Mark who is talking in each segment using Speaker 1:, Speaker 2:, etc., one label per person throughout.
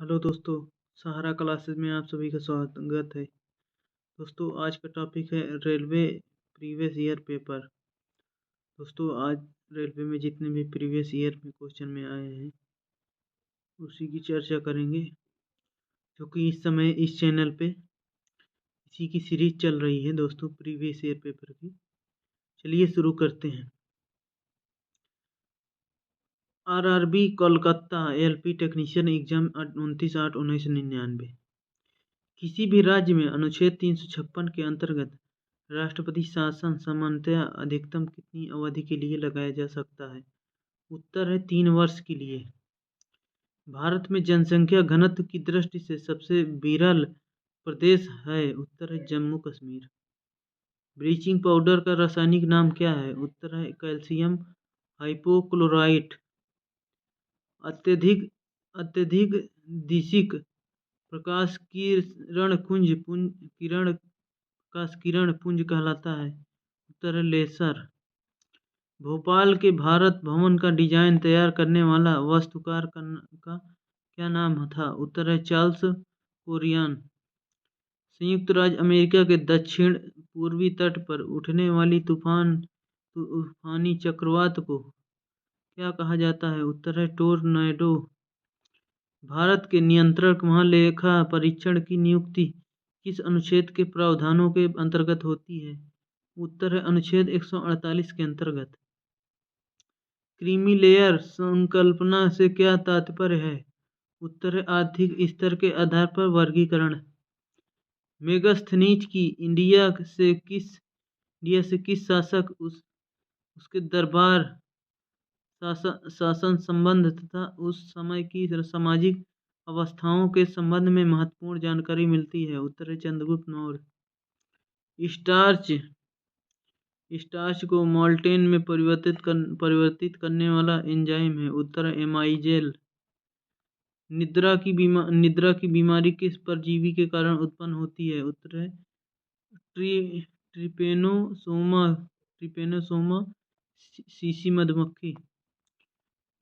Speaker 1: Hello दोस्तों, सहारा classes में आप सभी का स्वागत है। दोस्तों, आज का टॉपिक है रेलवे प्रीवियस ईयर पेपर। दोस्तों, आज रेलवे में जितने भी प्रीवियस ईयर में क्वेश्चन में आए हैं उसी की चर्चा करेंगे, जो कि इस समय इस चैनल पे इसी की सीरीज चल रही है दोस्तों, प्रीवियस ईयर पेपर की। चलिए शुरू करते हैं। RRB Kolkata LP technician exam 29/8/1999। किसी भी राज्य में अनुच्छेद 356 के अंतर्गत राष्ट्रपति शासन सामान्यतया अधिकतम कितनी अवधि के लिए लगाया जा सकता है? उत्तर है 3 वर्ष के लिए। भारत में जनसंख्या घनत्व की दृष्टि से सबसे विरल प्रदेश है? उत्तर है जम्मू कश्मीर। ब्लीचिंग पाउडर का रासायनिक नाम क्या है? उत्तर है कैल्शियम हाइपोक्लोराइट। अत्यधिक अत्यधिक दिशिक प्रकाश किरण पुंज कहलाता है? उत्तर है लेसर। भोपाल के भारत भवन का डिजाइन तैयार करने वाला वास्तुकार का क्या नाम था? उत्तर है चार्ल्स कोरियन। संयुक्त राज्य अमेरिका के दक्षिण पूर्वी तट पर उठने वाली तूफानी चक्रवात को क्या कहा जाता है? उत्तर है टोर्नेडो। भारत के नियंत्रक महालेखा परीक्षण की नियुक्ति किस अनुच्छेद के प्रावधानों के अंतर्गत होती है? उत्तर है अनुच्छेद 148 के अंतर्गत। क्रीमी लेयर संकल्पना से क्या तात्पर्य है? उत्तर है आर्थिक स्तर के आधार पर वर्गीकरण। मेगास्थनीज की इंडिया से किस शासक उसके दरबार शासन संबंध तथा उस समय की सामाजिक अवस्थाओं के संबंध में महत्वपूर्ण जानकारी मिलती है? उत्तर है चंद्रगुप्त मौर्य। स्टार्च को मोल्टेन में परिवर्तित करने वाला एंजाइम है? उत्तर है एमाइजेल। निद्रा की बीमारी किस परजीवी के कारण उत्पन्न होती है? उत्तर है ट्रिपेनोसोमा सीसी मधुमक्खी।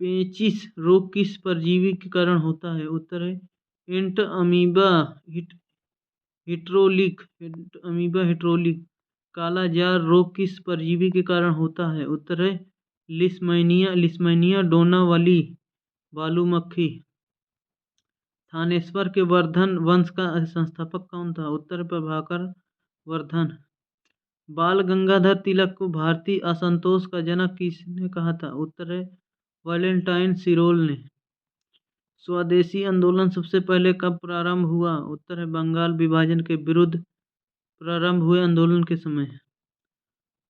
Speaker 1: पेचिश रोग किस परजीवी के कारण होता है? उत्तर है एंट अमीबा हिट्रोलिक। काला जार रोग किस परजीवी के कारण होता है? उत्तर है लिस्मैनिया डोनावाली बालू मक्खी। थानेश्वर के वर्धन वंश का संस्थापक कौन था? उत्तर प्रभाकर वर्धन। बाल गंगाधर तिलक को भारतीय असंतोष का जनक किसने कहा था? उत्तर है वैलेंटाइन सिरोल ने। स्वदेशी आंदोलन सबसे पहले कब प्रारंभ हुआ? उत्तर है बंगाल विभाजन के विरुद्ध प्रारंभ हुए आंदोलन के समय।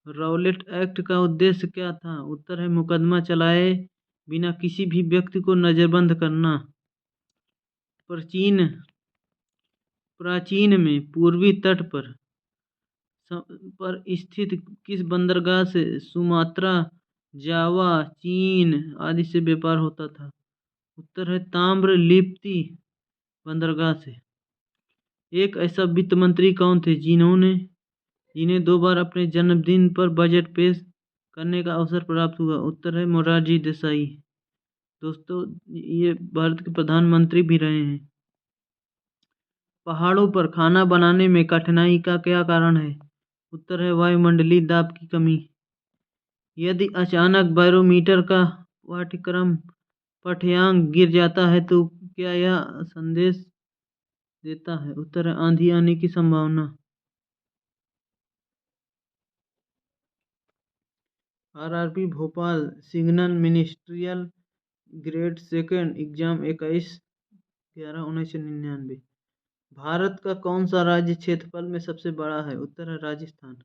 Speaker 1: राउलेट एक्ट का उद्देश्य क्या था? उत्तर है मुकदमा चलाए बिना किसी भी व्यक्ति को नजरबंद करना। प्राचीन में पूर्वी तट पर स्थित किस बंदरगाह से सुमात्रा, जावा, चीन आदि से व्यापार होता था? उत्तर है ताम्रलिप्ति बंदरगाह से। एक ऐसा वित्त मंत्री कौन थे जिन्हें 2 बार अपने जन्मदिन पर बजट पेश करने का अवसर प्राप्त हुआ? उत्तर है मोरारजी देसाई। दोस्तों, ये भारत के प्रधानमंत्री भी रहे हैं। पहाड़ों पर खाना बनाने में कठिनाई का क्या कारण है? उत्तर है वायुमंडलीय दाब की कमी। यदि अचानक बैरोमीटर का पाठ्यांक गिर जाता है तो क्या यह संदेश देता है? उत्तर है आंधी आने की संभावना। RRB Bhopal signal ministerial grade second exam 21/11/1999। Bharat का कौन सा राज्य क्षेत्रफल में सबसे बड़ा है? उत्तर है राजस्थान।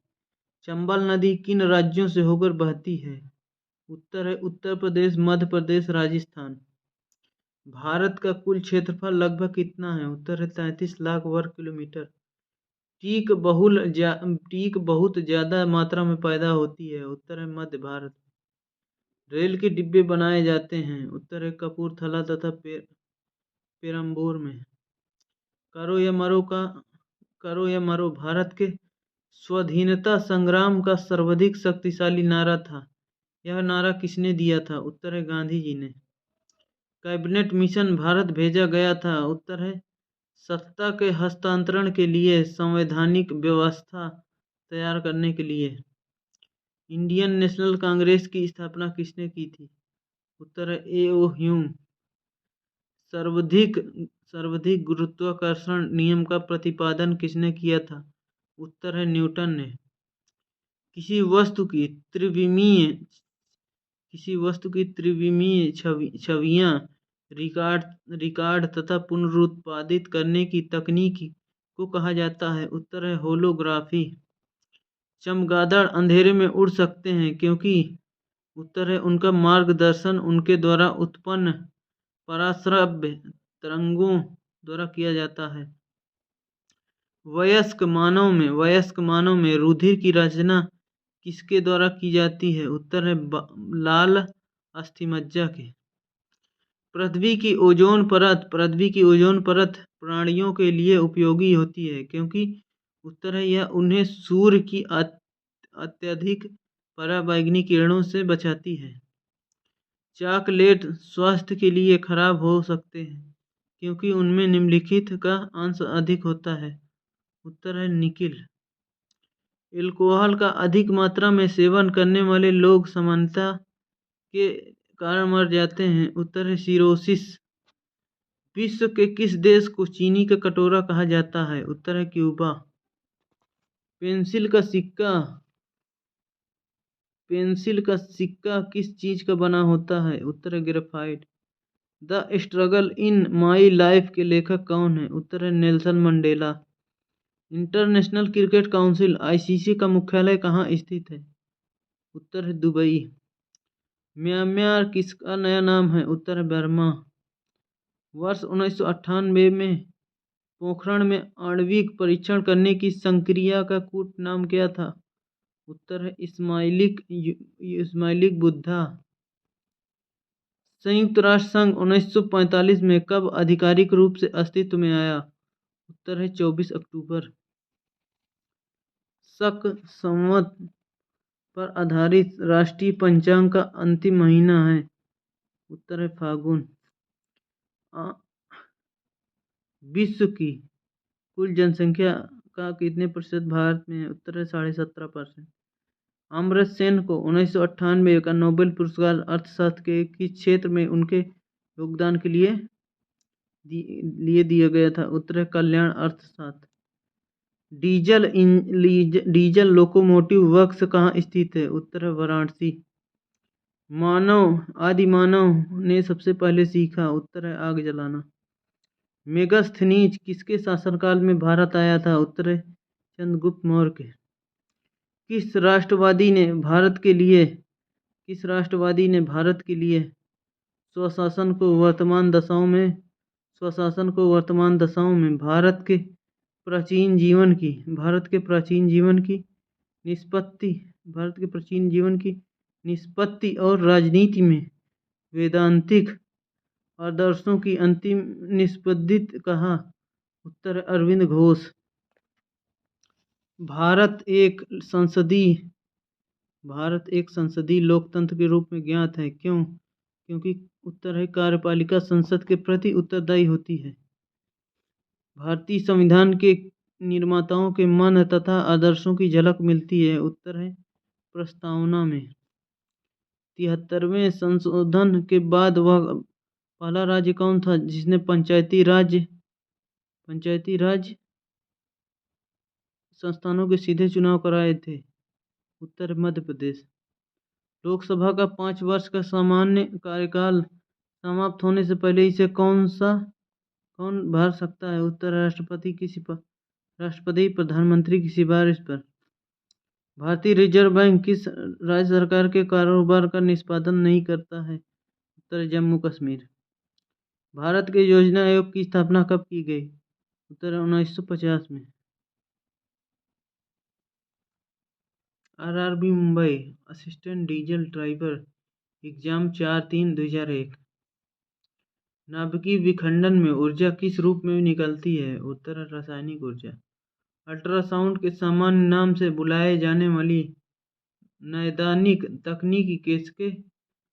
Speaker 1: चंबल नदी किन राज्यों से होकर बहती है? उत्तर है उत्तर प्रदेश, मध्य प्रदेश, राजस्थान। भारत का कुल क्षेत्रफल लगभग कितना है? उत्तर है 33 लाख वर्ग किलोमीटर। टीक बहुत ज्यादा मात्रा में पैदा होती है? उत्तर है मध्य भारत। रेल के डिब्बे बनाए जाते हैं? उत्तर है कपूरथला तथा पेरम्बूर में। करो या मरो भारत के स्वाधीनता संग्राम का सर्वाधिक शक्तिशाली नारा था? यह नारा किसने दिया था? उत्तर है गांधी जी ने। कैबिनेट मिशन भारत भेजा गया था? उत्तर है सत्ता के हस्तांतरण के लिए संवैधानिक व्यवस्था तैयार करने के लिए। इंडियन नेशनल कांग्रेस की स्थापना किसने की थी? उत्तर है ए.ओ. ह्यूम। सर्वाधिक सर्वाधिक गुरुत्वाकर्षण नियम का प्रतिपादन किसने किया था? उत्तर है न्यूटन ने। किसी वस्तु की त्रिविमीय छवियां रिकॉर्ड तथा पुनरुत्पादित करने की तकनीक को कहा जाता है? उत्तर है होलोग्राफी। चमगादड़ अंधेरे में उड़ सकते हैं क्योंकि? उत्तर है उनका मार्गदर्शन उनके द्वारा उत्पन्न पराश्रव्य तरंगों द्वारा किया जाता है। वयस्क मानव में रुधिर की रचना किसके द्वारा की जाती है? उत्तर है लाल अस्थिमज्जा के। पृथ्वी की ओजोन परत प्राणियों के लिए उपयोगी होती है क्योंकि? उत्तर है यह उन्हें सूर्य की अत्यधिक पराबैंगनी किरणों से बचाती है। चॉकलेट स्वास्थ्य के लिए खराब हो सकते हैं क्योंकि उनमें निम्नलिखित का अंश अधिक होता है? उत्तर है निकिल। अल्कोहल का अधिक मात्रा में सेवन करने वाले लोग सामान्यता के कारण मर जाते हैं? उत्तर है सिरोसिस। विश्व के किस देश को चीनी का कटोरा कहा जाता है? उत्तर है क्यूबा। पेंसिल का सिक्का किस चीज का बना होता है? उत्तर है graphite. The struggle in my life के लेखक कौन है? उत्तर है Nelson Mandela. International cricket council ICC का मुख्यालय कहाँ स्थित है? उत्तर है दुबई। म्यांमार किसका नया नाम है? उत्तर है बर्मा। वर्ष 1998 में पोखरण में आणविक परीक्षण करने की संक्रिया का कूट नाम क्या था? उत्तर है इस्माइलिक बुद्धा। संयुक्त राष्ट्र संघ 1945 में कब आधिकारिक रूप से अस्तित्व में आया? उत्तर है 24 अक्टूबर। शक संवत पर आधारित राष्ट्रीय पंचांग का अंतिम महीना है? उत्तर है फागुन। विश्व की कुल जनसंख्या का कितने प्रतिशत भारत में है? उत्तर है 17.5%। अमर्त्य सेन को 1998 का नोबेल पुरस्कार अर्थशास्त्र के किस क्षेत्र में उनके योगदान के लिए दिया गया था? उत्तर है कल्याण अर्थशास्त्र। डीजल लोकोमोटिव वर्क्स कहाँ स्थित है? उत्तर है वाराणसी। आदि मानव ने सबसे पहले सीखा? उत्तर है आग जलाना। मेगास्थनीज किसके शासनकाल में भारत आया था? उत्तर है चंद्रगुप्त मौर्य के। किस राष्ट्रवादी ने भारत के लिए स्वशासन को वर्तमान दशाओं में भारत के प्राचीन जीवन की निष्पत्ति और राजनीति में वैदांतिक आदर्शों की अंतिम निष्पत्ति कहा? उत्तर अरविंद घोष। भारत एक संसदीय लोकतंत्र के रूप में ज्ञात है क्यों? क्योंकि? उत्तर है कार्यपालिका संसद के प्रति उत्तरदायी होती है। भारतीय संविधान के निर्माताओं के मन तथा आदर्शों की झलक मिलती है? उत्तर है प्रस्तावना में। 73वें संशोधन के बाद वह पहला राज्य कौन था जिसने पंचायती राज संस्थानों के सीधे चुनाव कराए थे? उत्तर मध्य प्रदेश। लोकसभा का 5 वर्ष का सामान्य कार्यकाल समाप्त होने से पहले इसे कौन भर सकता है? उत्तर राष्ट्रपति प्रधानमंत्री की सिफारिश पर। भारतीय रिजर्व बैंक किस राज्य सरकार के कारोबार का निष्पादन नहीं करता है? उत्तर जम्मू कश्मीर। भारत के योजना आयोग की स्थापना कब की गई? उत्तर 1950 में। RRB Mumbai assistant diesel driver exam 4/3/2001। नाभिकीय विखंडन में ऊर्जा किस रूप में निकलती है? उत्तर रासायनिक ऊर्जा। अल्ट्रासाउंड के सामान्य नाम से बुलाए जाने वाली नैदानिक तकनीक किसके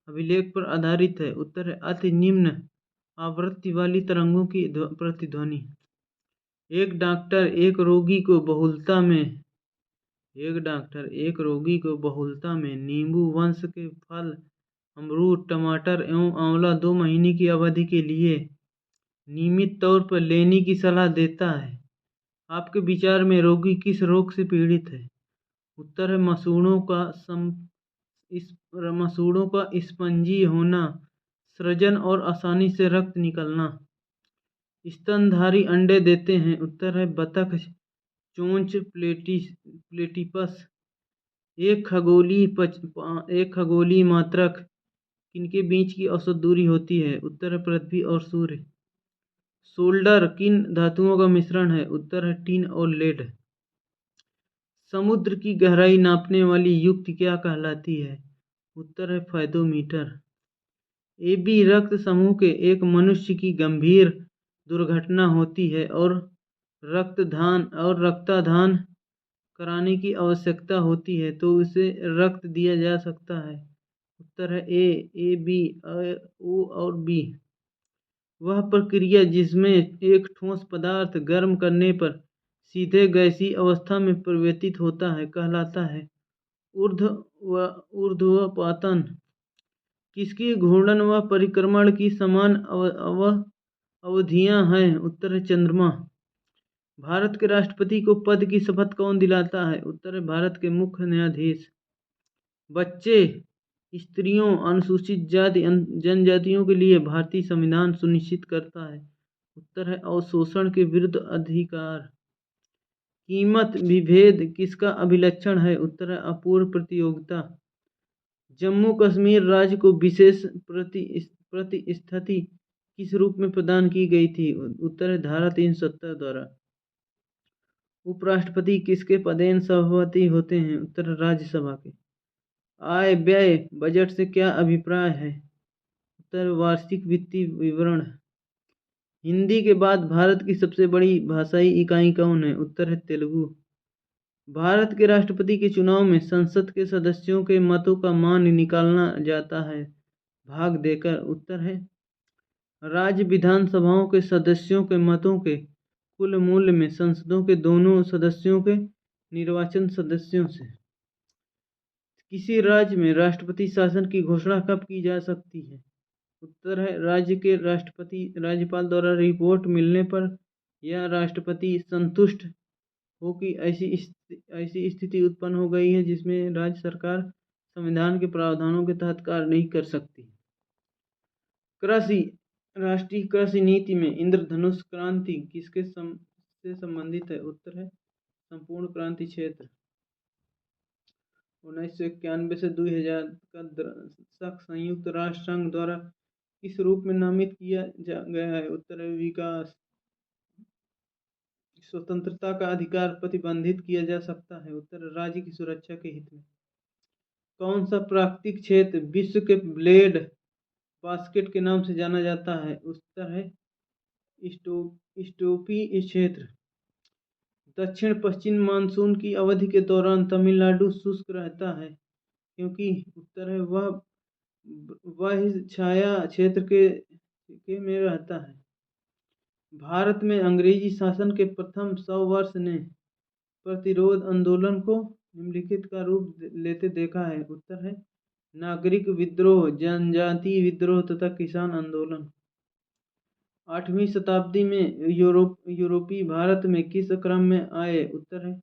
Speaker 1: अभिलेख पर आधारित है? उत्तर अति निम्न आवृत्ति वाली तरंगों की प्रतिध्वनि। एक डॉक्टर एक रोगी को बहुलता में नींबू वंश के फल, अमरूद, टमाटर एवं आंवला 2 महीने की अवधि के लिए नियमित तौर पर लेने की सलाह देता है। आपके विचार में रोगी किस रोग से पीड़ित है? उत्तर है मसूड़ों का स्पंजी होना, सृजन और आसानी से रक्त निकलना। स्तनधारी अंडे देते हैं। उत्तर है बतख, चोंच, प्लेटिपस। एक खगोलीय मात्रक किनके बीच की औसत दूरी होती है? उत्तर है पृथ्वी और सूर्य। सोल्डर किन धातुओं का मिश्रण है? उत्तर है टिन और लेड। समुद्र की गहराई नापने वाली युक्ति क्या कहलाती है? उत्तर है फेदोमीटर। AB रक्त समूह के एक मनुष्य की गंभीर दुर्घटना होती है और रक्तदान कराने की आवश्यकता होती है तो उसे रक्त दिया जा सकता है। उत्तर है A, B, O और B। वह प्रक्रिया जिसमें एक ठोस पदार्थ गर्म करने पर सीधे गैसीय अवस्था में परिवर्तित होता है कहलाता है ऊर्ध्वपातन। किसकी घूर्णन व परिक्रमण की समान अवधियां हैं? उत्तर है चंद्रमा। भारत के राष्ट्रपति को पद की शपथ कौन दिलाता है? उत्तर है भारत के मुख्य न्यायाधीश। बच्चे, स्त्रियों, अनुसूचित जाति जनजातियों के लिए भारतीय संविधान सुनिश्चित करता है। उत्तर है अवशोषण के विरुद्ध अधिकार। कीमत विभेद किसका अभिलक्षण है? उत्तर है अपूर्व प्रतियोगिता। जम्मू कश्मीर राज्य को विशेष प्रतिष्ठिति किस रूप में प्रदान की गई थी? उत्तर है धारा 370 द्वारा। उपराष्ट्रपति किसके पदेन सभापति होते हैं? उत्तर राज्यसभा के। आय व्यय बजट से क्या अभिप्राय है? उत्तर वार्षिक वित्तीय विवरण। हिंदी के बाद भारत की सबसे बड़ी भाषाई इकाई कौन है? उत्तर है तेलुगु। भारत के राष्ट्रपति के चुनाव में संसद के सदस्यों के मतों का मान निकाला जाता है भाग देकर। उत्तर है राज्य विधानसभाओं के सदस्यों के मतों के कुल मूल्य में संसदों के दोनों सदस्यों के निर्वाचन सदस्यों से। किसी राज्य में राष्ट्रपति शासन की घोषणा कब की जा सकती है? उत्तर है राज्य के राज्यपाल द्वारा रिपोर्ट मिलने पर या राष्ट्रपति संतुष्ट हो कि ऐसी स्थिति उत्पन्न हो गई है जिसमें राज्य सरकार संविधान के प्रावधानों के तहत कार्य नहीं कर सकती। राष्ट्रीय कृषि नीति में इंद्रधनुष क्रांति किसके से संबंधित है? उत्तर है संपूर्ण क्रांति क्षेत्र। 1991 से 2000 का संयुक्त राष्ट्र संघ द्वारा किस रूप में नामित किया गया है? उत्तर है विकास। स्वतंत्रता का अधिकार प्रतिबंधित किया जा सकता है। उत्तर राज्य की सुरक्षा के हित में। कौन सा प्राकृतिक क्षेत्र विश्व के ब्लेड बास्केट के नाम से जाना जाता है? उत्तर है स्टोपी क्षेत्र। दक्षिण पश्चिम मानसून की अवधि के दौरान तमिलनाडु शुष्क रहता है क्योंकि उत्तर है वह छाया क्षेत्र के में रहता है। भारत में अंग्रेजी शासन के प्रथम 100 वर्ष ने प्रतिरोध आंदोलन को निम्नलिखित का रूप लेते देखा है। उत्तर है नागरिक विद्रोह, जनजातीय विद्रोह तथा किसान आंदोलन। 8वीं शताब्दी में यूरोपी भारत में किस क्रम में आए? उत्तर है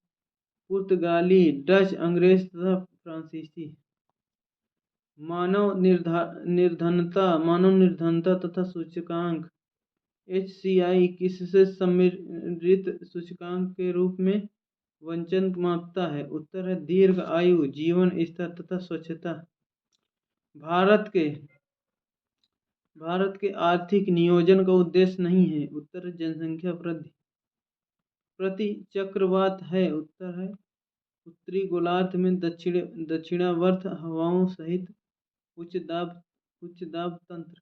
Speaker 1: पुर्तगाली, डच, अंग्रेज तथा फ्रांसीसी। मानव निर्धनता तथा सूचकांक HCI किससे सम्मिलित सूचकांक के रूप में वंचन मापता है? उत्तर है दीर्घ आयु, जीवन स्तर तथा स्वच्छता। भारत के आर्थिक नियोजन का उद्देश्य नहीं है। उत्तर जनसंख्या वृद्धि। प्रति चक्रवात है। उत्तर है उत्तरी गोलार्ध में दक्षिणावर्त हवाओं सहित उच्च दाब तंत्र।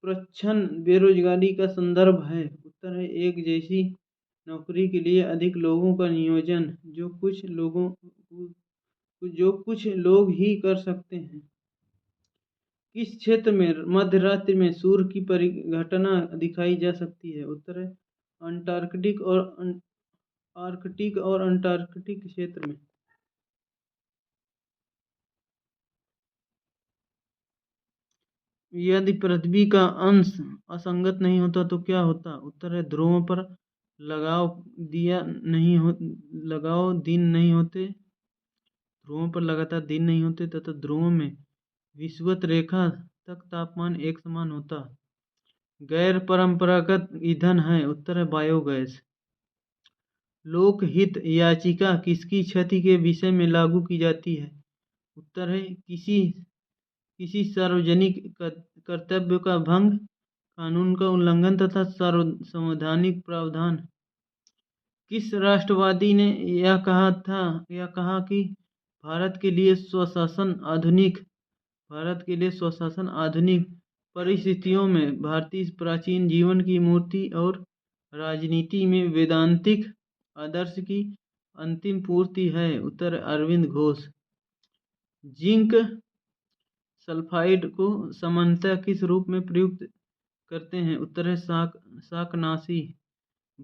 Speaker 1: प्रच्छन्न बेरोजगारी का संदर्भ है। उत्तर है एक जैसी नौकरी के लिए अधिक लोगों का नियोजन जो कुछ लोग ही कर सकते हैं। किस क्षेत्र में मध्य रात्रि में सूर्य की परिघटना दिखाई जा सकती है? उत्तर है आर्कटिक और अंटार्कटिक क्षेत्र में। यदि पृथ्वी का अंश असंगत नहीं होता तो क्या होता? उत्तर है ध्रुवों पर लगाओ दिन नहीं होते, ध्रुवों पर लगातार दिन नहीं होते तथा ध्रुवों में विषुवत रेखा तक तापमान एक समान होता। गैर परंपरागत ईंधन है। उत्तर है बायोगैस। लोकहित याचिका किसकी क्षति के विषय में लागू की जाती है? उत्तर है किसी सार्वजनिक कर्तव्य का भंग, कानून का उल्लंघन तथा संवैधानिक प्रावधान। किस राष्ट्रवादी ने यह कहा कि भारत के लिए स्वशासन आधुनिक परिस्थितियों में भारतीय प्राचीन जीवन की मूर्ति और राजनीति में वेदांतिक आदर्श की अंतिम पूर्ति है? उत्तर अरविंद घोष। जिंक सल्फाइड को सामान्यतः किस रूप में प्रयुक्त करते हैं? उत्तर है शाकनाशी।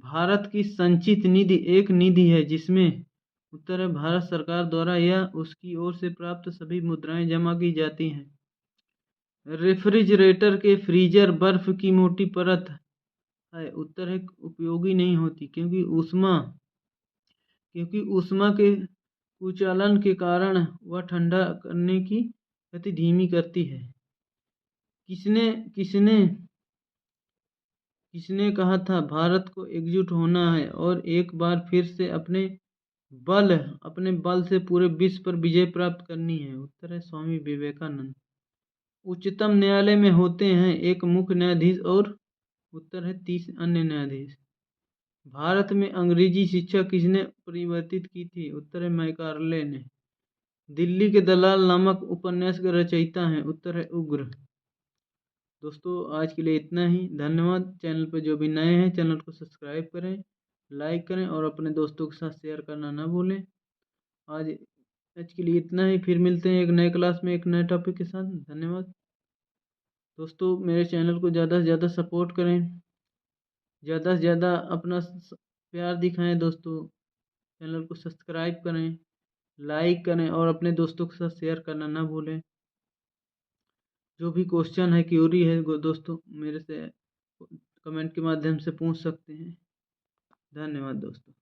Speaker 1: भारत की संचित निधि एक निधि है जिसमें उत्तर है भारत सरकार द्वारा या उसकी ओर से प्राप्त सभी मुद्राएं जमा की जाती हैं। रेफ्रिजरेटर के फ्रीजर बर्फ की मोटी परत है। उत्तर है उपयोगी नहीं होती क्योंकि ऊष्मा के कुचालन के कारण वह ठंडा करने की गति धीमी करती है। किसने कहा था भारत को एकजुट होना है और एक बार फिर से अपने बल से पूरे विश्व पर विजय प्राप्त करनी है? उत्तर है स्वामी विवेकानंद। उच्चतम न्यायालय में होते हैं एक मुख्य न्यायाधीश और उत्तर है 30 अन्य न्यायाधीश। भारत में अंग्रेजी शिक्षा किसने परिवर्तित की थी? उत्तर है मैकार्ले ने। दिल्ली के दलाल नामक उपन्यास के रचयिता हैं? उत्तर है उग्र। दोस्तों आज के लिए इतना ही। धन्यवाद। चैनल पर जो भी नए हैं चैनल को सब्सक्राइब करें, लाइक करें और अपने दोस्तों के साथ शेयर करना ना भूलें। आज के लिए इतना ही। फिर मिलते हैं एक नए क्लास में एक नए टॉपिक के साथ। धन्यवाद दोस्तों। मेरे चैनल को ज़्यादा से ज़्यादा सपोर्ट करें, ज़्यादा से ज़्यादा अपना प्यार दिखाएं दोस्तों। चैनल को सब्सक्राइब करें, लाइक करें और अपने दोस्तों के साथ शेयर करना ना भूलें। जो भी क्वेश्चन है, क्यूरी है दोस्तों, मेरे से कमेंट के माध्यम से पूछ सकते हैं। धन्यवाद दोस्तों।